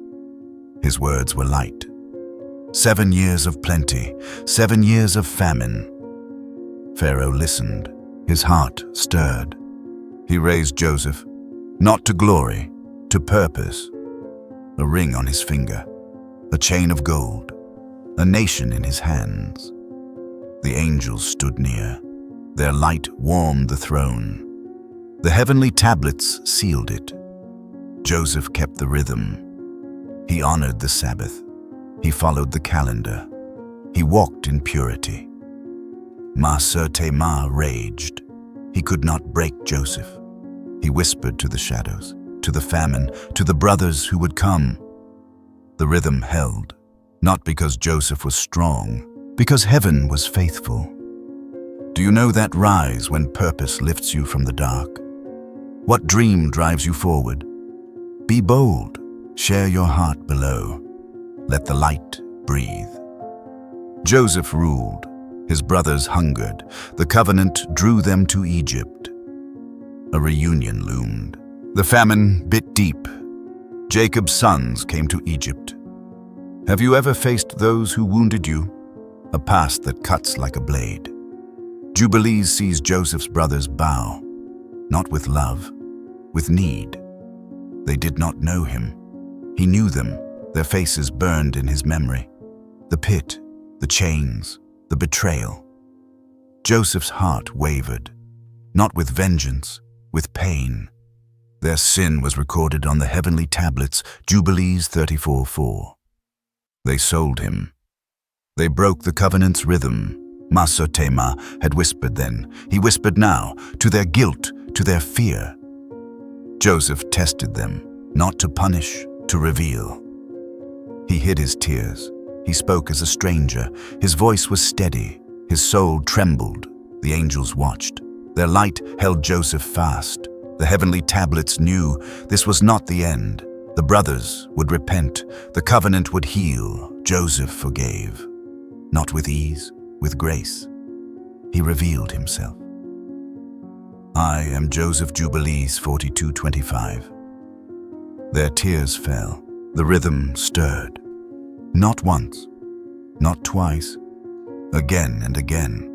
His words were light. 7 years of plenty, 7 years of famine. Pharaoh listened, his heart stirred. He raised Joseph, not to glory, to purpose. A ring on his finger, a chain of gold, a nation in his hands. The angels stood near. Their light warmed the throne. The heavenly tablets sealed it. Joseph kept the rhythm. He honored the Sabbath. He followed the calendar. He walked in purity. Ma raged. He could not break Joseph. He whispered to the shadows, to the famine, to the brothers who would come. The rhythm held, not because Joseph was strong, because heaven was faithful. Do you know that rise when purpose lifts you from the dark? What dream drives you forward? Be bold. Share your heart below. Let the light breathe. Joseph ruled. His brothers hungered. The covenant drew them to Egypt. A reunion loomed. The famine bit deep. Jacob's sons came to Egypt. Have you ever faced those who wounded you? A past that cuts like a blade. Jubilees sees Joseph's brothers bow, not with love, with need. They did not know him. He knew them, their faces burned in his memory. The pit, the chains, the betrayal. Joseph's heart wavered, not with vengeance, with pain. Their sin was recorded on the heavenly tablets, Jubilees 34:4. They sold him. They broke the covenant's rhythm. Masotema had whispered then. He whispered now, to their guilt, to their fear. Joseph tested them, not to punish, to reveal. He hid his tears. He spoke as a stranger. His voice was steady. His soul trembled. The angels watched. Their light held Joseph fast. The heavenly tablets knew this was not the end. The brothers would repent. The covenant would heal. Joseph forgave. Not with ease, with grace. He revealed himself. I am Joseph. Jubilees 42:25. Their tears fell. The rhythm stirred. Not once, not twice, again and again.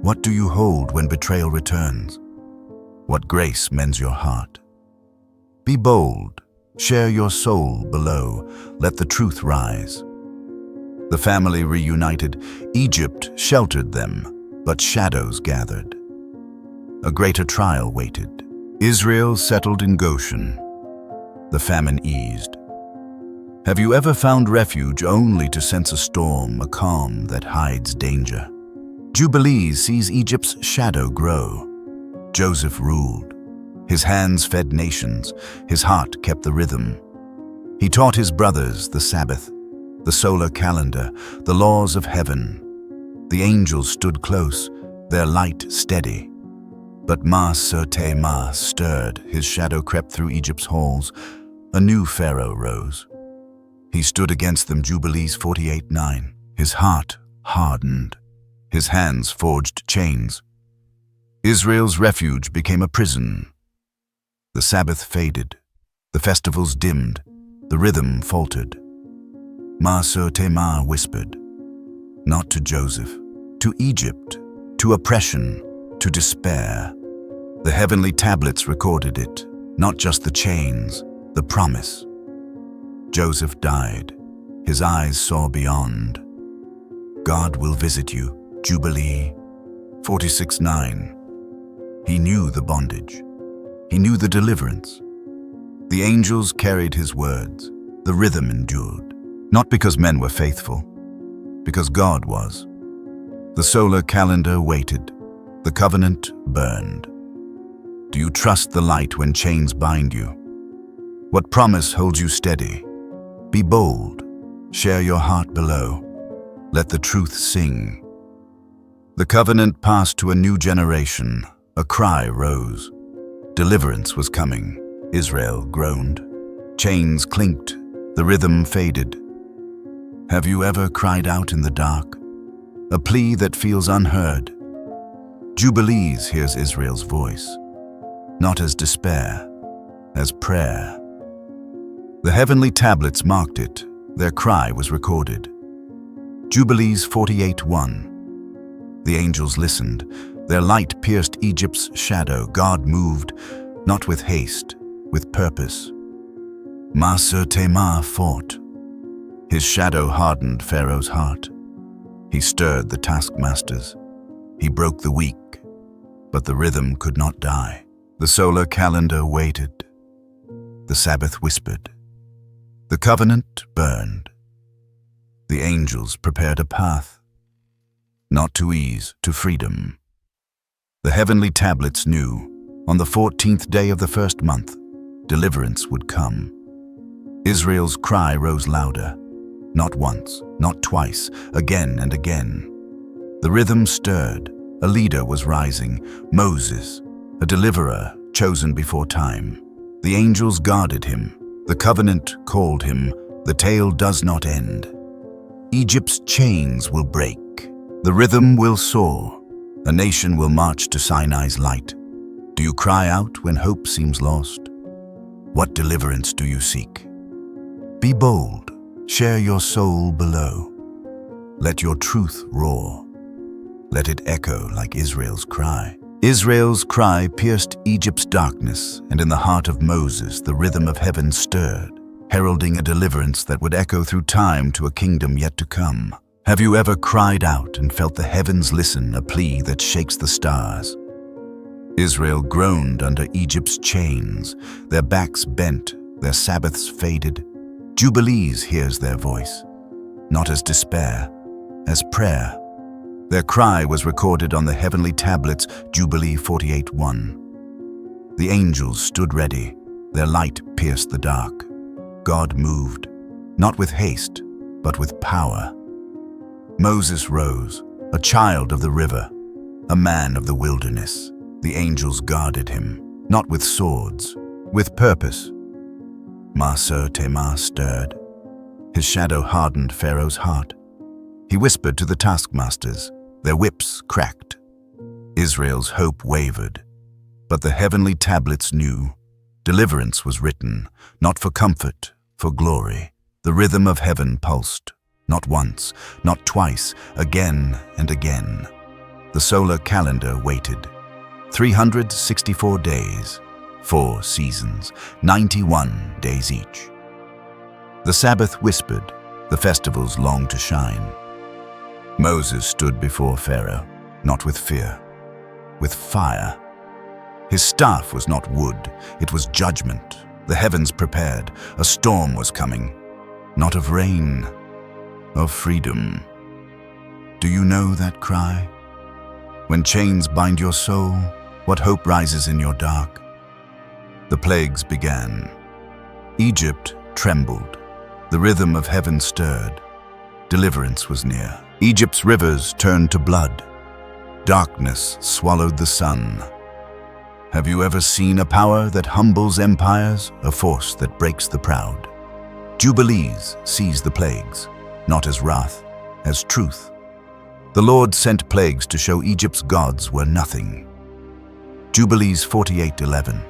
What do you hold when betrayal returns? What grace mends your heart? Be bold. Share your soul below. Let the truth rise. The family reunited. Egypt sheltered them, but shadows gathered. A greater trial waited. Israel settled in Goshen. The famine eased. Have you ever found refuge only to sense a storm, a calm that hides danger? Jubilees sees Egypt's shadow grow. Joseph ruled. His hands fed nations. His heart kept the rhythm. He taught his brothers the Sabbath, the solar calendar, the laws of heaven. The angels stood close, their light steady. But Ma stirred. His shadow crept through Egypt's halls. A new pharaoh rose. He stood against them. Jubilees 48:9. His heart hardened. His hands forged chains. Israel's refuge became a prison. The Sabbath faded. The festivals dimmed. The rhythm faltered. Ma whispered, not to Joseph, to Egypt, to oppression, to despair. The heavenly tablets recorded it, not just the chains, the promise. Joseph died. His eyes saw beyond. God will visit you, Jubilee. 46:9. He knew the bondage. He knew the deliverance. The angels carried his words. The rhythm endured. Not because men were faithful, because God was. The solar calendar waited. The covenant burned. Do you trust the light when chains bind you? What promise holds you steady? Be bold. Share your heart below. Let the truth sing. The covenant passed to a new generation. A cry rose. Deliverance was coming. Israel groaned. Chains clinked. The rhythm faded. Have you ever cried out in the dark? A plea that feels unheard. Jubilees hears Israel's voice, not as despair, as prayer. The heavenly tablets marked it. Their cry was recorded. Jubilees 48:1. The angels listened. Their light pierced Egypt's shadow. God moved, not with haste, with purpose. Tema fought. His shadow hardened Pharaoh's heart. He stirred the taskmasters. He broke the weak, but the rhythm could not die. The solar calendar waited. The Sabbath whispered. The covenant burned. The angels prepared a path, not to ease, to freedom. The heavenly tablets knew, on the 14th day of the first month, deliverance would come. Israel's cry rose louder, not once, not twice, again and again. The rhythm stirred. A leader was rising, Moses, a deliverer chosen before time. The angels guarded him. The covenant called him. The tale does not end. Egypt's chains will break. The rhythm will soar. A nation will march to Sinai's light. Do you cry out when hope seems lost? What deliverance do you seek? Be bold. Share your soul below. Let your truth roar. Let it echo like Israel's cry. Israel's cry pierced Egypt's darkness, and in the heart of Moses the rhythm of heaven stirred, heralding a deliverance that would echo through time to a kingdom yet to come. Have you ever cried out and felt the heavens listen, a plea that shakes the stars? Israel groaned under Egypt's chains, their backs bent, their Sabbaths faded. Jubilees hears their voice, not as despair, as prayer. Their cry was recorded on the heavenly tablets, Jubilee 48:1. The angels stood ready. Their light pierced the dark. God moved, not with haste, but with power. Moses rose, a child of the river, a man of the wilderness. The angels guarded him, not with swords, with purpose. Tema stirred. His shadow hardened Pharaoh's heart. He whispered to the taskmasters. Their whips cracked. Israel's hope wavered. But the heavenly tablets knew. Deliverance was written, not for comfort, for glory. The rhythm of heaven pulsed, not once, not twice, again and again. The solar calendar waited. 364 days, 4 seasons, 91 days each. The Sabbath whispered, the festivals longed to shine. Moses stood before Pharaoh, not with fear, with fire. His staff was not wood, it was judgment. The heavens prepared, a storm was coming, not of rain, of freedom. Do you know that cry? When chains bind your soul, what hope rises in your dark? The plagues began. Egypt trembled. The rhythm of heaven stirred. Deliverance was near. Egypt's rivers turned to blood. Darkness swallowed the sun. Have you ever seen a power that humbles empires, a force that breaks the proud? Jubilees sees the plagues, not as wrath, as truth. The Lord sent plagues to show Egypt's gods were nothing. Jubilees 48:11.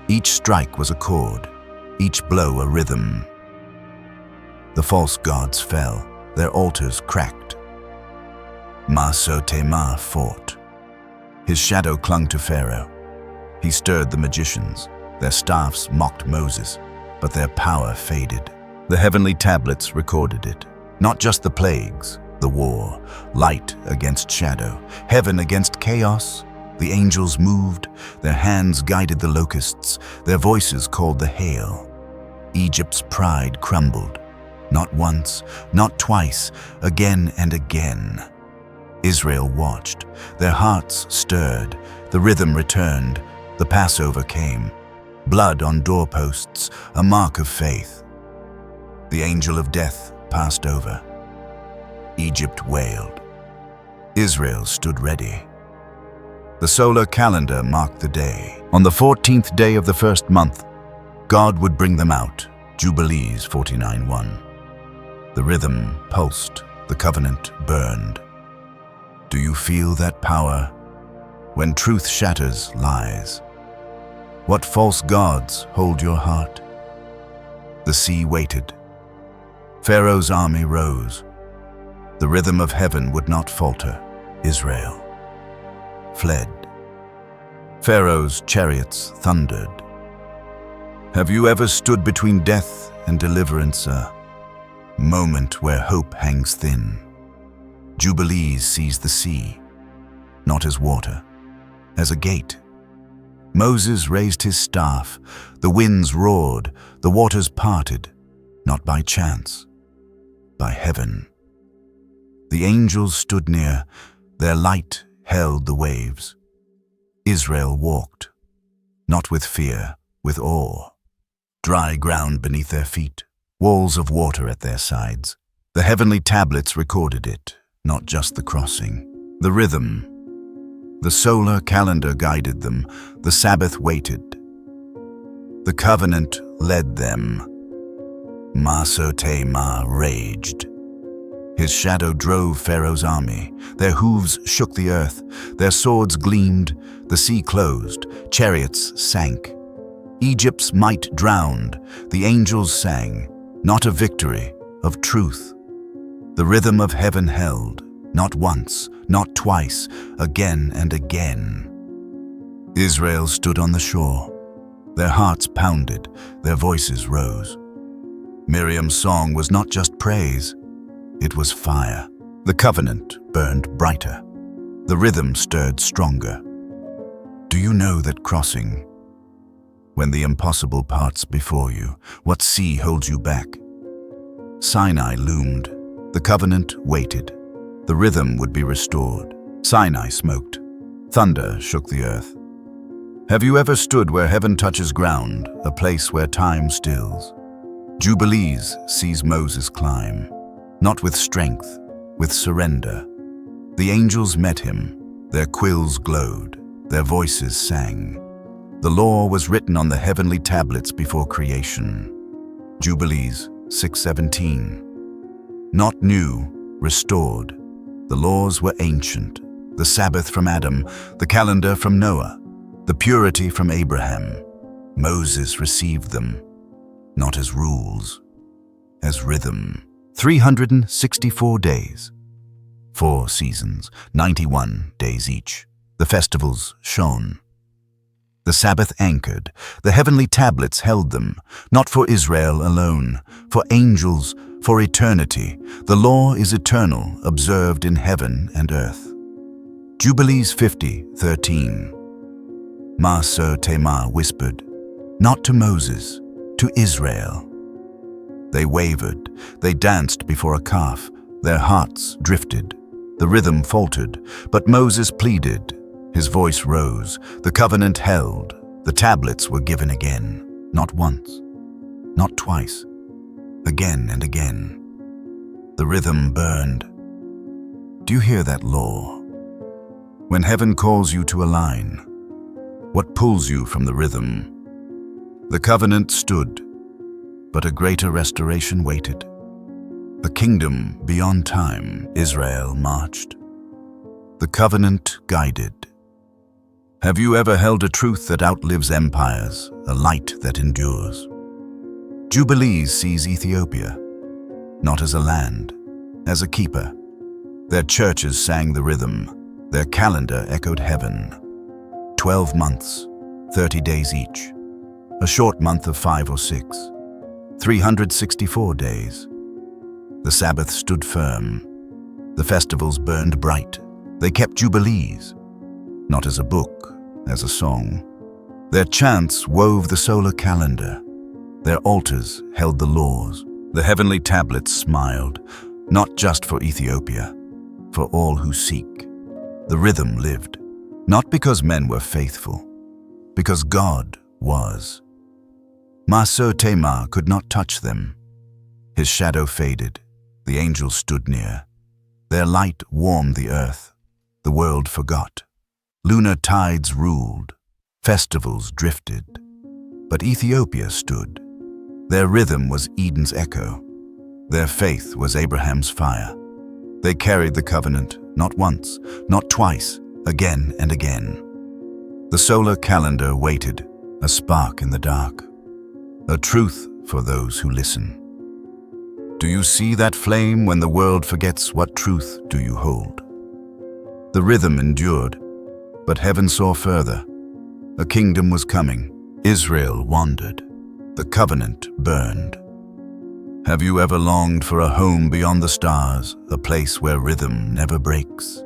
Each strike was a chord, each blow a rhythm. The false gods fell, their altars cracked. Tema fought. His shadow clung to Pharaoh. He stirred the magicians. Their staffs mocked Moses, but their power faded. The heavenly tablets recorded it. Not just the plagues, The war, light against shadow, heaven against chaos. The angels moved, their hands guided the locusts, their voices called the hail. Egypt's pride crumbled, not once, not twice, again and again. Israel watched, their hearts stirred, the rhythm returned, the Passover came. Blood on doorposts, a mark of faith. The angel of death passed over. Egypt wailed. Israel stood ready. The solar calendar marked the day. On the 14th day of the first month, God would bring them out, Jubilees 49:1. The rhythm pulsed, the covenant burned. Do you feel that power? When truth shatters lies. What false gods hold your heart? The sea waited. Pharaoh's army rose. The rhythm of heaven would not falter. Israel fled. Pharaoh's chariots thundered. Have you ever stood between death and deliverance, a moment where hope hangs thin? Jubilees sees the sea, not as water, as a gate. Moses raised his staff, the winds roared, the waters parted, not by chance, by heaven. The angels stood near, their light held the waves. Israel walked, not with fear, with awe. Dry ground beneath their feet, walls of water at their sides. The heavenly tablets recorded it, not just the crossing. The rhythm, the solar calendar guided them, the Sabbath waited. The covenant led them. Ma raged. His shadow drove Pharaoh's army. Their hooves shook the earth. Their swords gleamed. The sea closed. Chariots sank. Egypt's might drowned. The angels sang, not of victory, of truth. The rhythm of heaven held, not once, not twice, again and again. Israel stood on the shore. Their hearts pounded. Their voices rose. Miriam's song was not just praise. It was fire. The covenant burned brighter. The rhythm stirred stronger. Do you know that crossing, when the impossible parts before you, what sea holds you back? Sinai loomed. The covenant waited. The rhythm would be restored. Sinai smoked. Thunder shook the earth. Have you ever stood where heaven touches ground, a place where time stills? Jubilees sees Moses climb. Not with strength, with surrender. The angels met him, their quills glowed, their voices sang. The law was written on the heavenly tablets before creation. Jubilees 6:17. Not new, restored. The laws were ancient, the Sabbath from Adam, the calendar from Noah, the purity from Abraham. Moses received them, not as rules, as rhythm. 364 days, 4 seasons, 91 days each. The festivals shone. The Sabbath anchored, the heavenly tablets held them, not for Israel alone, for angels, for eternity. The law is eternal, observed in heaven and earth. Jubilees 50:13. Ma whispered, not to Moses, to Israel. They wavered, they danced before a calf, their hearts drifted. The rhythm faltered, but Moses pleaded. His voice rose, the covenant held, the tablets were given again, not once, not twice, again and again. The rhythm burned. Do you hear that law? When heaven calls you to align, what pulls you from the rhythm? The covenant stood, but a greater restoration waited. A kingdom beyond time, Israel marched. The covenant guided. Have you ever held a truth that outlives empires, a light that endures? Jubilees sees Ethiopia, not as a land, as a keeper. Their churches sang the rhythm, their calendar echoed heaven. 12 months, 30 days each, a short month of 5 or 6. 364 days. The Sabbath stood firm. The festivals burned bright. They kept Jubilees, not as a book, as a song. Their chants wove the solar calendar. Their altars held the laws. The heavenly tablets smiled, not just for Ethiopia, for all who seek. The rhythm lived, not because men were faithful, because God was. Maso Tema could not touch them. His shadow faded. The angels stood near. Their light warmed the earth. The world forgot. Lunar tides ruled. Festivals drifted. But Ethiopia stood. Their rhythm was Eden's echo. Their faith was Abraham's fire. They carried the covenant, not once, not twice, again and again. The solar calendar waited, a spark in the dark, a truth for those who listen. Do you see that flame when the world forgets? What truth do you hold? The rhythm endured, but heaven saw further. A kingdom was coming. Israel wandered. The covenant burned. Have you ever longed for a home beyond the stars, a place where rhythm never breaks?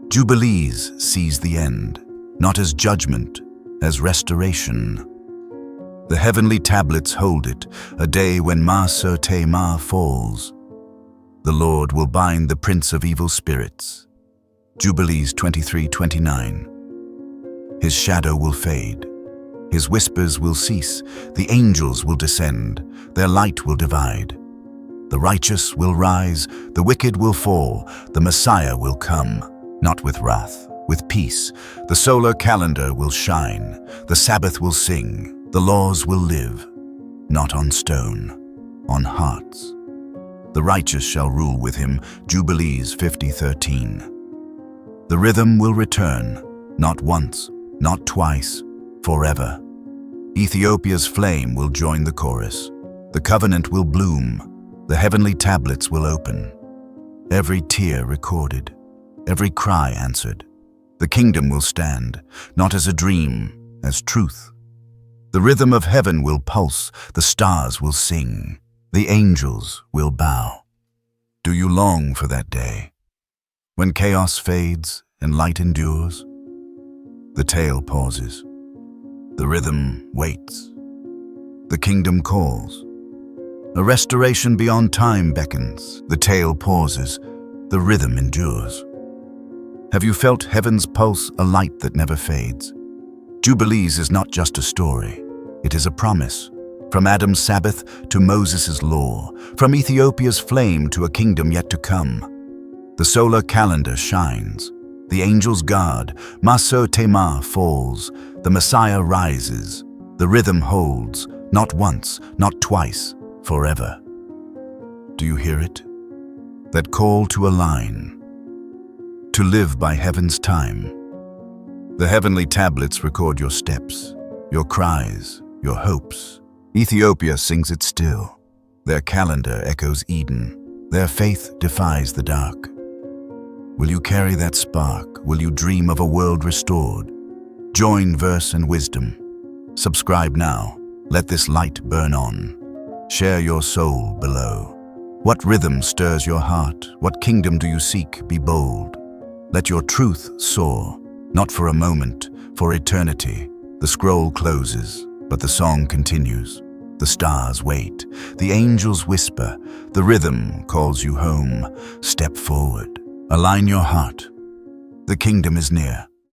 Jubilees sees the end, not as judgment, as restoration. The heavenly tablets hold it, a day when Maso Tema falls. The Lord will bind the prince of evil spirits. Jubilees 23:29. His shadow will fade. His whispers will cease. The angels will descend. Their light will divide. The righteous will rise. The wicked will fall. The Messiah will come, not with wrath, with peace. The solar calendar will shine. The Sabbath will sing. The laws will live, not on stone, on hearts. The righteous shall rule with him. Jubilees 50:13. The rhythm will return, not once, not twice, forever. Ethiopia's flame will join the chorus. The covenant will bloom. The heavenly tablets will open. Every tear recorded, every cry answered. The kingdom will stand, not as a dream, as truth. The rhythm of heaven will pulse, the stars will sing, the angels will bow. Do you long for that day, when chaos fades and light endures? The tale pauses. The rhythm waits. The kingdom calls. A restoration beyond time beckons. The tale pauses. The rhythm endures. Have you felt heaven's pulse, a light that never fades? Jubilees is not just a story. It is a promise. From Adam's Sabbath to Moses' law, from Ethiopia's flame to a kingdom yet to come. The solar calendar shines. The angels guard. Maso Tema falls. The Messiah rises. The rhythm holds, not once, not twice, forever. Do you hear it? That call to align, to live by heaven's time. The heavenly tablets record your steps, your cries, your hopes. Ethiopia sings it still. Their calendar echoes Eden. Their faith defies the dark. Will you carry that spark? Will you dream of a world restored? Join verse and wisdom. Subscribe now. Let this light burn on. Share your soul below. What rhythm stirs your heart? What kingdom do you seek? Be bold. Let your truth soar, not for a moment, for eternity. The scroll closes, but the song continues. The stars wait. The angels whisper. The rhythm calls you home. Step forward. Align your heart. The kingdom is near.